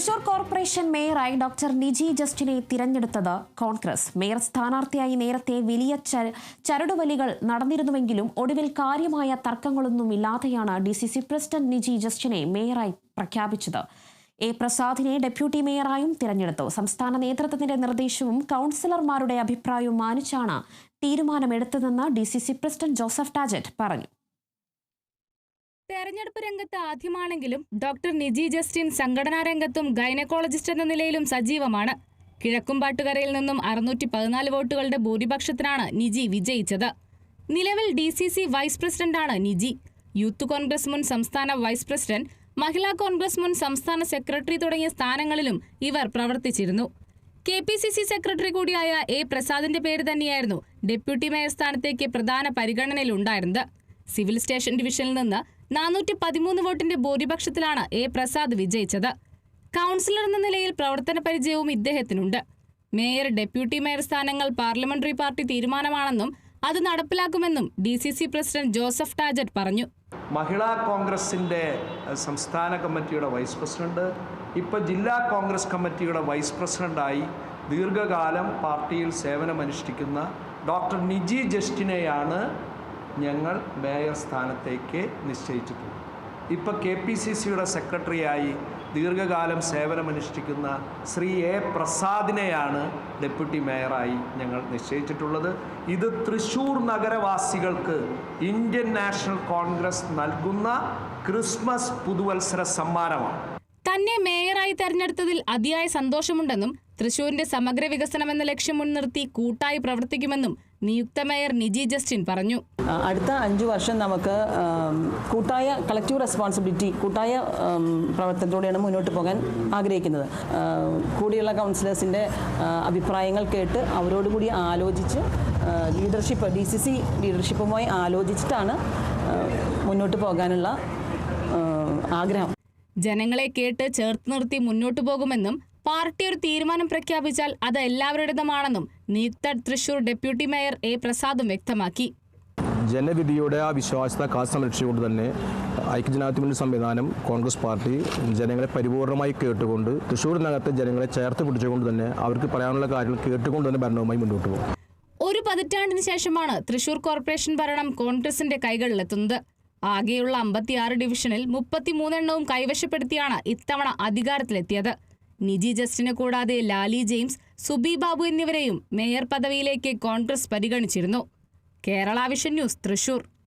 Thrissur corporation മേയറായി doctor Niji ജസ്റ്റിനെ തിരഞ്ഞെടുത്തത് Congress. Mayor സ്ഥാനാർത്ഥിയായി നേരത്തെ വലിയ ചരടുവലികൾ നടന്നിരുന്നുവെങ്കിലും ഒടുവിൽ കാര്യമായ തർക്കങ്ങളൊന്നുമില്ലാതെയാണ് DCC പ്രസിഡന്റ് നിജി ജസ്റ്റിനെ മേയറായി പ്രഖ്യാപിച്ചത്. എ പ്രസാദിനെ ഡെപ്യൂട്ടി മേയറായും തിരഞ്ഞെടുത്തു. സംസ്ഥാന നേതൃത്വത്തിന്റെ നിർദ്ദേശവും കൗൺസിലർമാരുടെ അഭിപ്രായവും മാനിച്ചാണ് തീരുമാനമെടുത്തതെന്ന് DCC പ്രസിഡന്റ് ജോസഫ് ടാജറ്റ് പറഞ്ഞു. തെരഞ്ഞെടുപ്പ് രംഗത്ത് ആദ്യമാണെങ്കിലും ഡോക്ടർ നിജി ജസ്റ്റിൻ സംഘടനാ രംഗത്തും ഗൈനക്കോളജിസ്റ്റ് എന്ന നിലയിലും സജീവമാണ്. കിഴക്കുംപാട്ടുകരയിൽ നിന്നും 614 വോട്ടുകളുടെ ഭൂരിപക്ഷത്തിനാണ് നിജി വിജയിച്ചത്. നിലവിൽ DCC വൈസ് പ്രസിഡന്റാണ് നിജി. യൂത്ത് കോൺഗ്രസ് മുൻ സംസ്ഥാന വൈസ് പ്രസിഡന്റ്, മഹിളാ കോൺഗ്രസ് മുൻ സംസ്ഥാന സെക്രട്ടറി തുടങ്ങിയ സ്ഥാനങ്ങളിലും ഇവർ പ്രവർത്തിച്ചിരുന്നു. KPCC സെക്രട്ടറി കൂടിയായ എ പ്രസാദിന്റെ പേര് തന്നെയായിരുന്നു ഡെപ്യൂട്ടി മേയർ സ്ഥാനത്തേക്ക് പ്രധാന പരിഗണനയിലുണ്ടായിരുന്നത്. സിവിൽ സ്റ്റേഷൻ ഡിവിഷനിൽ നിന്ന് 413 വോട്ടിന്റെ ഭൂരിപക്ഷത്തിലാണ് എ പ്രസാദ് വിജയിച്ചത്. കൗൺസിലർ എന്ന നിലയിൽ പ്രവർത്തന പരിചയവും ഇദ്ദേഹത്തിനുണ്ട്. മേയർ, ഡെപ്യൂട്ടി മേയർ സ്ഥാനങ്ങൾ പാർലമെന്ററി പാർട്ടി തീരുമാനമാണെന്നും അത് നടപ്പിലാക്കുമെന്നും DCC പ്രസിഡന്റ് ജോസഫ് ടാജറ്റ് പറഞ്ഞു. മഹിളാ കോൺഗ്രസിൻ്റെ സംസ്ഥാന കമ്മിറ്റിയുടെ വൈസ് പ്രസിഡന്റ്, ഇപ്പോൾ ജില്ലാ കോൺഗ്രസ് കമ്മിറ്റിയുടെ വൈസ് പ്രസിഡന്റായി ദീർഘകാലം പാർട്ടിയിൽ സേവനമനുഷ്ഠിക്കുന്ന ഡോക്ടർ നിജി ജസ്റ്റിനെയാണ് ഞങ്ങൾ മേയർ സ്ഥാനത്തേക്ക് നിശ്ചയിച്ചിട്ടുള്ളത്. ഇപ്പോൾ KPCCയുടെ സെക്രട്ടറിയായി ദീർഘകാലം സേവനമനുഷ്ഠിക്കുന്ന ശ്രീ എ പ്രസാദിനെയാണ് ഡെപ്യൂട്ടി മേയറായി ഞങ്ങൾ നിശ്ചയിച്ചിട്ടുള്ളത്. ഇത് തൃശ്ശൂർ നഗരവാസികൾക്ക് ഇന്ത്യൻ നാഷണൽ കോൺഗ്രസ് നൽകുന്ന ക്രിസ്മസ് പുതുവത്സര സമ്മാനമാണ്. തന്നെ മേയറായി തെരഞ്ഞെടുത്തതിൽ അതിയായ സന്തോഷമുണ്ടെന്നും തൃശൂരിന്റെ സമഗ്ര വികസനം എന്ന ലക്ഷ്യം മുൻനിർത്തി കൂട്ടായി പ്രവർത്തിക്കുമെന്നും നിയുക്ത മേയർ നിജി ജസ്റ്റിൻ പറഞ്ഞു. അടുത്ത 5 വർഷം നമുക്ക് കൂട്ടായ കളക്റ്റീവ് റെസ്പോൺസിബിലിറ്റി, കൂട്ടായ പ്രവർത്തനത്തോടെയാണ് മുന്നോട്ട് പോകാൻ ആഗ്രഹിക്കുന്നത്. കൂടിയുള്ള കൗൺസിലേഴ്സിൻ്റെ അഭിപ്രായങ്ങൾ കേട്ട് അവരോടുകൂടി ആലോചിച്ച് DCC ലീഡർഷിപ്പുമായി ആലോചിച്ചിട്ടാണ് മുന്നോട്ട് പോകാനുള്ള ആഗ്രഹം. ജനങ്ങളെ കേട്ട് ചേർത്ത് നിർത്തി മുന്നോട്ടു പോകുമെന്നും പാർട്ടി ഒരു തീരുമാനം പ്രഖ്യാപിച്ചാൽ അത് എല്ലാവരുടേതുമാണെന്നും നിയുക്ത തൃശൂർ ഡെപ്യൂട്ടി മേയർ എ പ്രസാദും വ്യക്തമാക്കി. ജനവിധിയുടെ ആ വിശ്വാസ്യത കാത്തു സംരക്ഷിച്ചുകൊണ്ട് തന്നെ ഐക്യജനാധിപത്യ മുന്നണി സംവിധാനം കോൺഗ്രസ് പാർട്ടി ജനങ്ങളെ പരിപൂർണമായി കേട്ടുകൊണ്ട് തൃശ്ശൂരിനകത്ത് ജനങ്ങളെ ചേർത്ത് പിടിച്ചുകൊണ്ട് തന്നെ അവർക്ക് പറയാനുള്ള കാര്യങ്ങൾ കേട്ടുകൊണ്ട് തന്നെ ഭരണവുമായി മുന്നോട്ട് പോകും. ഒരു പതിറ്റാണ്ടിന് ശേഷമാണ് തൃശൂർ കോർപ്പറേഷൻ ഭരണം കോൺഗ്രസിന്റെ കൈകളിലെത്തുന്നത്. ആകെയുള്ള 56 ഡിവിഷനിൽ 33 എണ്ണവും കൈവശപ്പെടുത്തിയാണ് ഇത്തവണ അധികാരത്തിലെത്തിയത്. നിജി ജസ്റ്റിനെ കൂടാതെ ലാലി ജെയിംസ്, സുബി ബാബു എന്നിവരെയും മേയർ പദവിയിലേക്ക് കോൺഗ്രസ് പരിഗണിച്ചിരുന്നു. Kerala vision news, Thrissur.